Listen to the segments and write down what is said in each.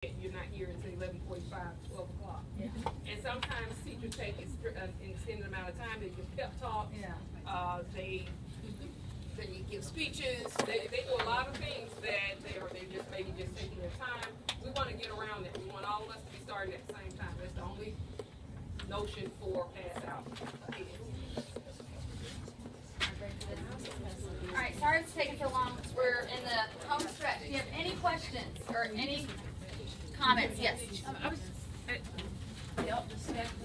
You're not here until 11:45, 12 o'clock. Yeah. And sometimes teachers take an extended amount of time. They give pep talks. Yeah. They give speeches. They do a lot of things that they're just maybe just taking their time. We want to get around that. We want all of us to be starting at the same time. That's the only notion for pass out. All right, sorry it's taking so long. We're in the home stretch. Do you have any questions or any comments? Yes. The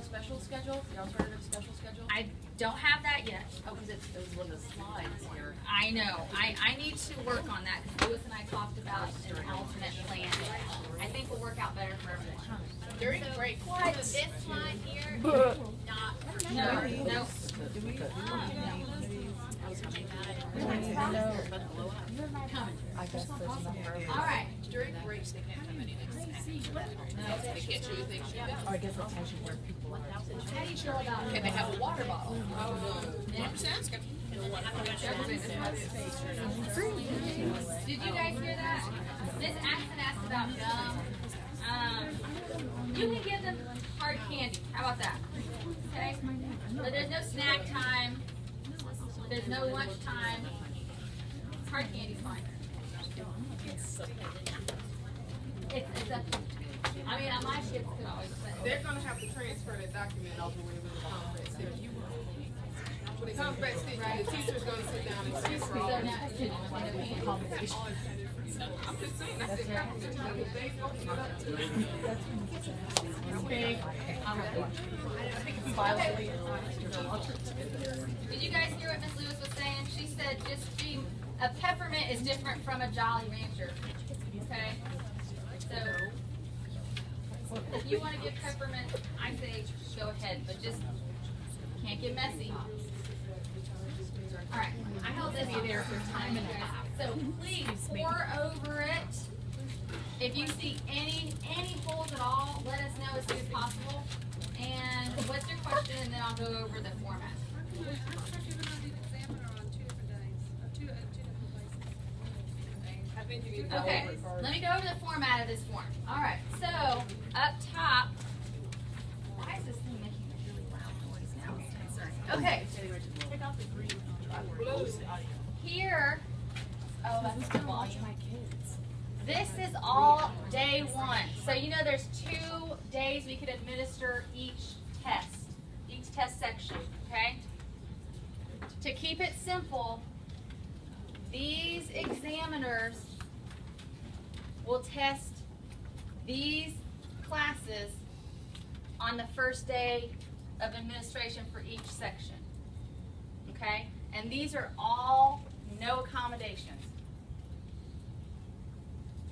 special schedule, the alternative special schedule? I don't have that yet. Oh, because it was one of the slides here. I know. I need to work on that because Lewis and I talked about an alternate plan. I think will work out better for everyone. During break, this line here, not for No. All right. during breaks they can't have anything. They can't show you things. I guess it tells you where people are. How do you feel about Can it? they have a water bottle? Sounds good. Did you guys hear that? Miss Axon asked about gum. You can give them hard candy. How about that? Okay? But there's no snack time. There's no lunch time. Hard candy's fine. It's up to you. I mean, my kids could always say. They're going to have to transfer that document over when it comes back station. When it comes back station, the teacher's going to sit down and speak for all So of now, I'm just saying, that's the document. They open it up to did you guys hear what Miss Lewis was saying? She said a peppermint is different from a Jolly Rancher. Okay? So, if you want to give peppermint, I say go ahead, but just can't get messy. Alright, I held this on there for time and a half. So please pour over it. If you see any holes at all, let us know as soon as possible. And what's your question, and then I'll go over the format. I think you need to go Okay, over it first. let me go over the format of this form. Alright, so up top, why is this thing making a really loud noise now? Okay. Here, oh, that's the volume. This is all day one. So you know there's 2 days we could administer each test section, okay? To keep it simple, these examiners will test these classes on the first day of administration for each section, okay? And these are all no accommodations.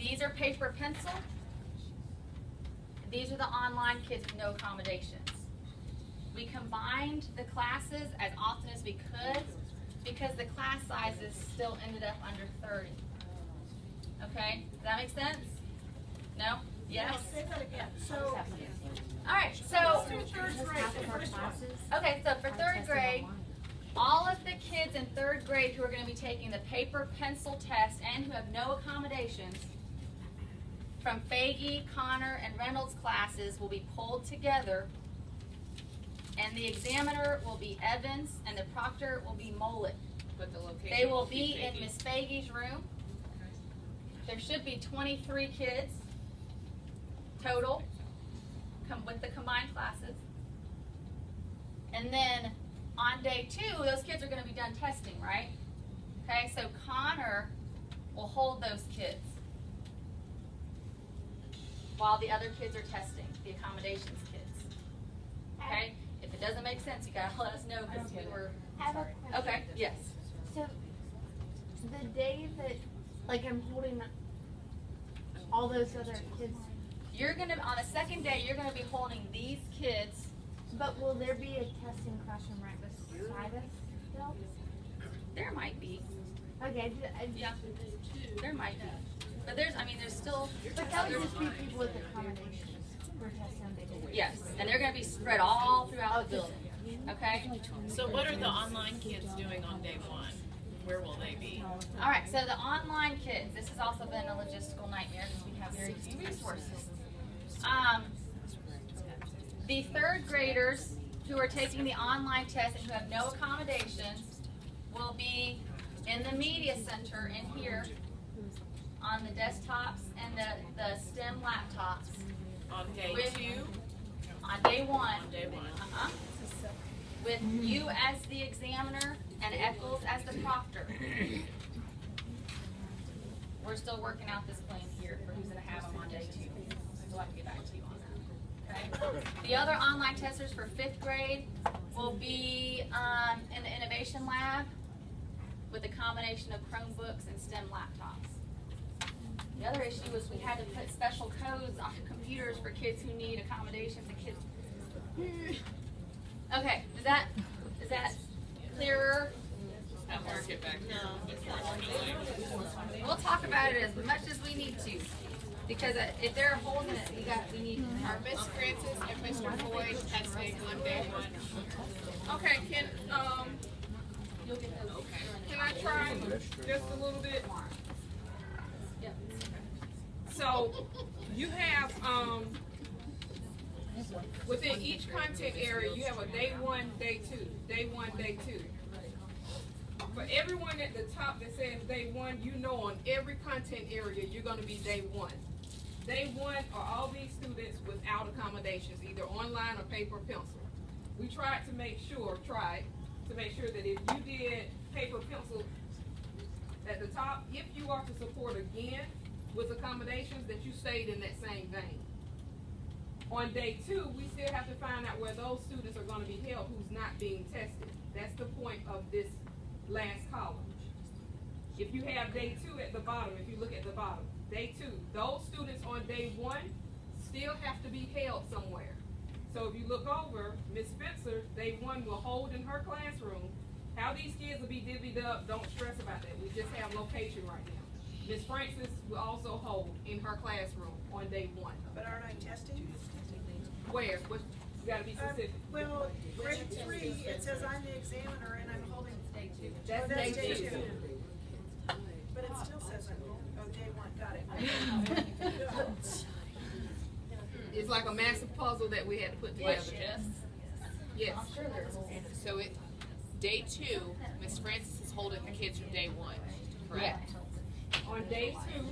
These are paper pencil. These are the online kids with no accommodations. We combined the classes as often as we could because the class sizes still ended up under 30. Okay, does that make sense? No? Yes? So, Alright, so, okay, so for 3rd grade, all of the kids in 3rd grade who are going to be taking the paper pencil test and who have no accommodations from Fagey, Connor, and Reynolds classes will be pulled together, and the examiner will be Evans and the proctor will be Mollett. But the location They will be in Miss Fagey's room. There should be 23 kids total with the combined classes. And then on day 2, those kids are going to be done testing, right? Okay, so Connor will hold those kids while the other kids are testing, the accommodations kids. Okay? If it doesn't make sense, you gotta let us know because we were. I have a question. Okay, yes. So, the day that, like, I'm holding all those other kids, You're gonna, on the second day, you're gonna be holding these kids. but will there be a testing classroom right beside us still? There might be. Okay, Yeah. There might be. But there's still. but that would just be people with accommodations for testing. Yes, and they're gonna be spread all throughout the building. Okay? so what are the online kids doing on day 1? where will they be? All right, so the online kids, this has also been a logistical nightmare because we have very few resources. The third graders who are taking the online test and who have no accommodations will be in the media center in here on the desktops and the STEM laptops. On day With- 2? On day one. On day 1. With you as the examiner and Eccles as the proctor. We're still working out this plan here for who's gonna have them on day 2. So I can get back to you on that. Okay? The other online testers for 5th grade will be in the innovation lab with a combination of Chromebooks and STEM laptops. The other issue was we had to put special codes onto computers for kids who need accommodations and kids. Okay, is that clearer? Have Mark get back here. We'll talk about it as much as we need to, because if they're holding it, we need. Are Miss Francis and Mr. Boyd testing on day 1? Okay, can I try just a little bit? So, you have, within each content area, you have a day 1, day 2, day 1, day 2. For everyone at the top that says day 1, you know on every content area, you're gonna be day 1. Day 1 are all these students without accommodations, either online or paper or pencil. We tried to make sure that if you did paper pencil at the top, if you are to support again with accommodations, that you stayed in that same vein. On day 2, we still have to find out where those students are gonna be held who's not being tested. That's the point of this last column. If you have day 2 at the bottom, if you look at the bottom, day 2, those students on day 1 still have to be held somewhere. So if you look over, Ms. Spencer, day 1 will hold in her classroom. How these kids will be divvied up, don't stress about that. We just have location right now. Ms. Francis will also hold in her classroom on day 1. But aren't I testing? Where? What, you gotta be specific. Well, grade 3, it says I'm the examiner and I'm holding. That's That's day day 2. 2. But it still says I'm, day 1, got it. It's like a massive puzzle that we had to put together. Yes. So day 2, Miss Francis is holding the kids from day 1, correct? On day 2,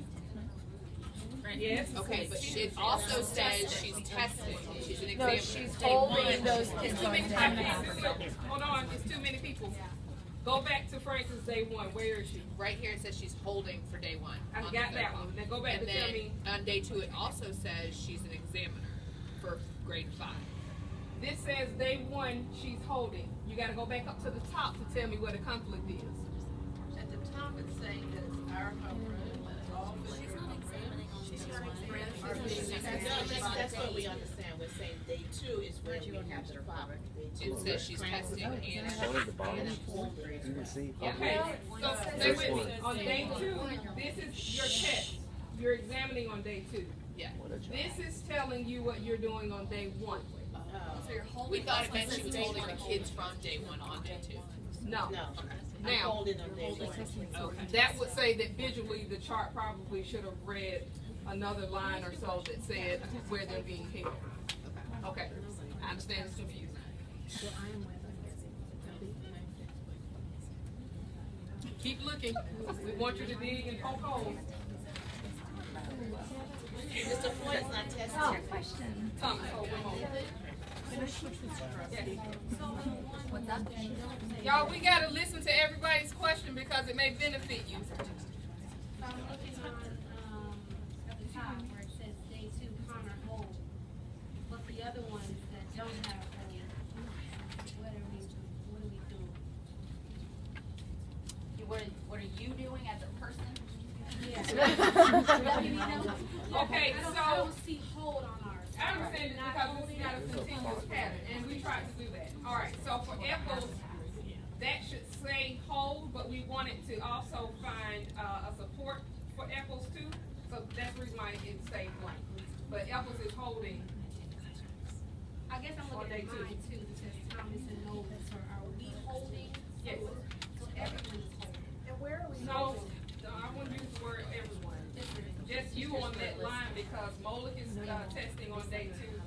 yes. Okay, but it also says she's testing. She's an examiner. No, she's holding those It's kids too on many day people. one. Hold on, it's too many people. Go back to Francis day 1. Where is she? Right here it says she's holding for day 1. I on got the that third one. Now go back And to tell then me. on day 2 it also says she's an examiner for grade 5. This says day 1, she's holding. You gotta go back up to the top to tell me what a conflict is. At the top, it's saying that it's our homeroom, but it's all. That's what we understand. We're saying day 2 is where we have to follow. It says she's testing and You can see. Okay, so stay with me. On day 2, this is your test. You're examining on day 2. yeah. This is telling you what you're doing on day 1. So you're holding. We thought it meant she was holding the kids from day 1 on day 2. No. No. I'm Now, holding on day 1. Okay. that would say that visually the chart probably should have read another line or so that said where they're being held. Okay, I understand it's confusing. Keep looking. We want you to dig and poke holes. Mr. Floyd's not testing. Oh, question. Thomas, hold one moment. Yes. What's that? Y'all, we gotta listen to everybody's question because it may benefit you. I'm looking on, at the top where it says day 2 Connor hold, but the other ones that don't have hold, what are we doing? What are you doing as a person? Okay, I so don't see hold on ours. I understand it because it's not a continuous pattern, and we tried to do that. All right, so for Eccles, that should say hold, but we wanted to also find a support for Eccles too. So that's the reason why it stayed blank. But Eccles is holding. I guess I'm On day looking at 2. mine too, it says Thomas and Nolan, so are we holding? Yes. So everyone's holding. testing on day 2.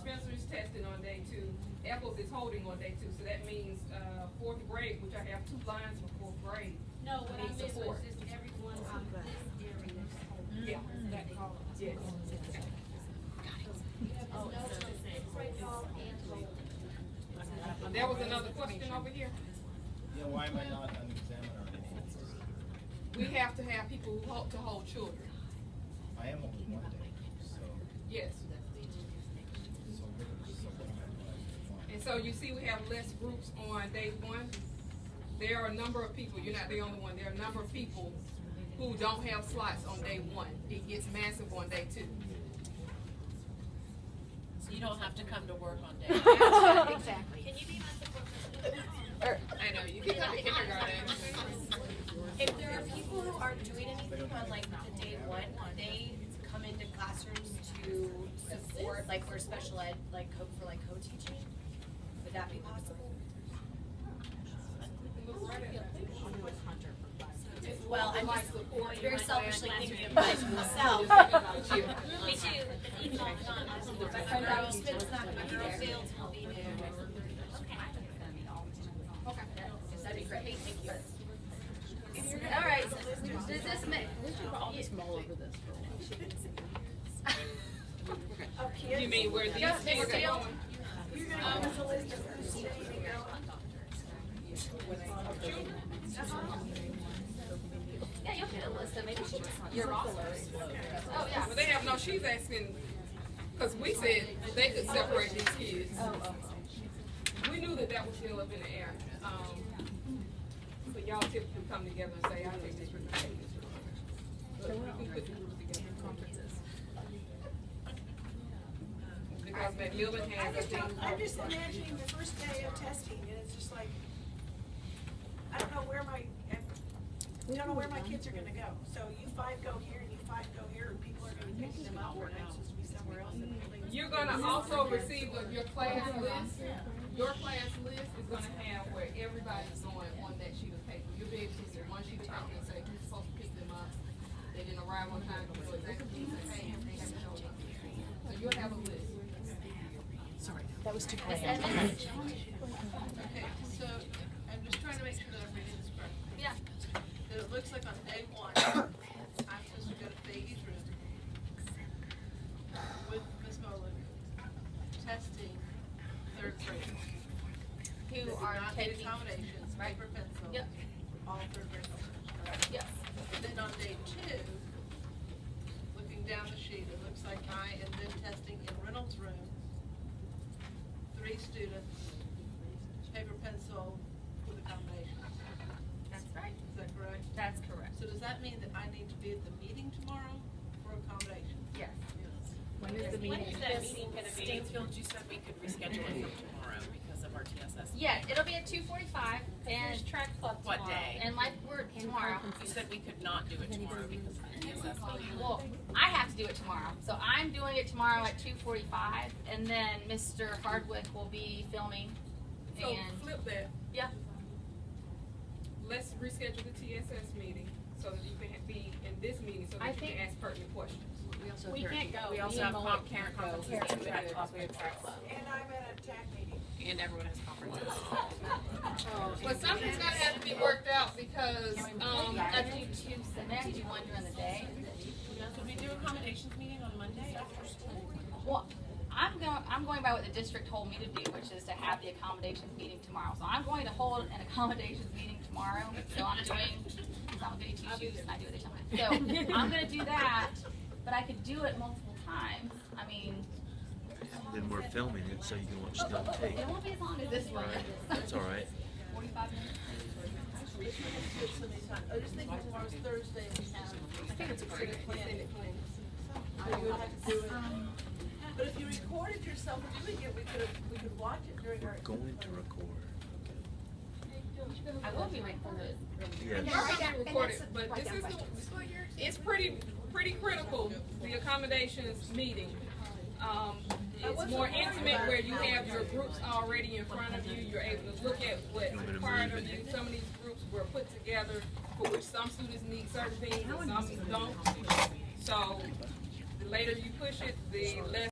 Spencer's testing on day 2. Eccles is holding on day 2. So that means 4th grade, which I have 2 lines for 4th grade. No, what I Need meant support. was just everyone on this area. Yeah. That call. Yes. There was another question over here. Yeah, why am I not an examiner anymore? We have to have people who hope to hold children. I am only one day, so. Yes. And so you see we have less groups on day 1. There are a number of people, you're not the only one, there are a number of people who don't have slots on day 1. It gets massive on day 2. So you don't have to come to work on day. Exactly. Can you be my support person? I know, you can come to kindergarten. If there are people who aren't doing anything on like the day 1, they come into classrooms to support, like for special ed, like for like co-teaching. Would that be possible? Well, I'm just very selfishly thinking of myself. Me too. Even though it's not, my girl Smith's not gonna be there. Fields will be there. Okay. That'd be great. Thank you. All right. Does this make? You mean where these Yes, things are Mr. going? You're gonna give us a list of who's staying and going? Yeah, you'll get a list of maybe your rosters. Oh yeah. Well, they have no. She's asking because we said they could separate these kids. We knew that that was still up in the air. So y'all typically come together and say, I take this group, I take this group. But we can put the groups together and come to this. Because McMillan has, I think. I'm just imagining the first day of testing, and it's just like, I don't know where my kids are gonna go. So you 5 go here, and you 5 go here, and people are gonna be picking them up, or they're supposed to be somewhere else in the building. You're gonna also receive your class list. Your class list is gonna have where everybody's going on that sheet of paper. You'll be able to see one sheet of paper and say who's supposed to pick them up. They didn't arrive on time, you know exactly who to say, hey, they haven't shown up. So you'll have a list. Sorry, that was too quick. Okay, so I'm just trying to make sure that I'm reading this correctly. Yeah. That it looks like on day 1, I'm supposed to go to Peggy's room with Ms. Molan, testing 3rd graders. Who That did are not need taking? accommodations, paper, pencil. Yep. All 3rd grade children. Yes. Then on day 2, looking down the sheet, it looks like I am then testing in Reynolds' room, 3 students, paper, pencil, with accommodations. That's right. Is that correct? That's correct. So does that mean that I need to be at the meeting tomorrow for accommodations? Yes. When is the When meeting? is that meeting gonna be? Statesfield, you said we could reschedule it from tomorrow because of our TSS. Yeah, it'll be at 2:45 and Track club What tomorrow. day? and like we're tomorrow. You said we could not do it tomorrow because of the TSS meeting. Well, I have to do it tomorrow, so I'm doing it tomorrow at 2:45, and then Mr. Hardwick will be filming. So And flip that. yeah, Let's reschedule the TSS meeting so that you can be in this meeting so that you can ask pertinent questions. We can't go. We also have parent conferences and track club. And I'm at a TAC meeting. And everyone has conferences. But something's gonna have to be worked out because, I do 2, I have to do 1 during the day. Could we do accommodations meeting on Monday after school? Well, I'm going by what the district told me to do, which is to have the accommodations meeting tomorrow. So I'm going to hold an accommodations meeting tomorrow. So I'm getting 2 shoes and I do it each time. So I'm gonna do that, but I could do it multiple times. I mean, Then we're filming it so you can watch it on tape. it won't be as long as this one. Right, that's all right. 45 minutes. I was thinking tomorrow's Thursday. I think it's a great plan. You would have to do it. But if you recorded yourself doing it, we could watch it during our. Going to record. I will be recorded. Yes. We're gonna record it, but this is it's pretty critical, the accommodations meeting. It's more intimate where you have your groups already in front of you. You're able to look at what's required of you. Some of these groups were put together for which some students need certain things and some don't. So the later you push it, the less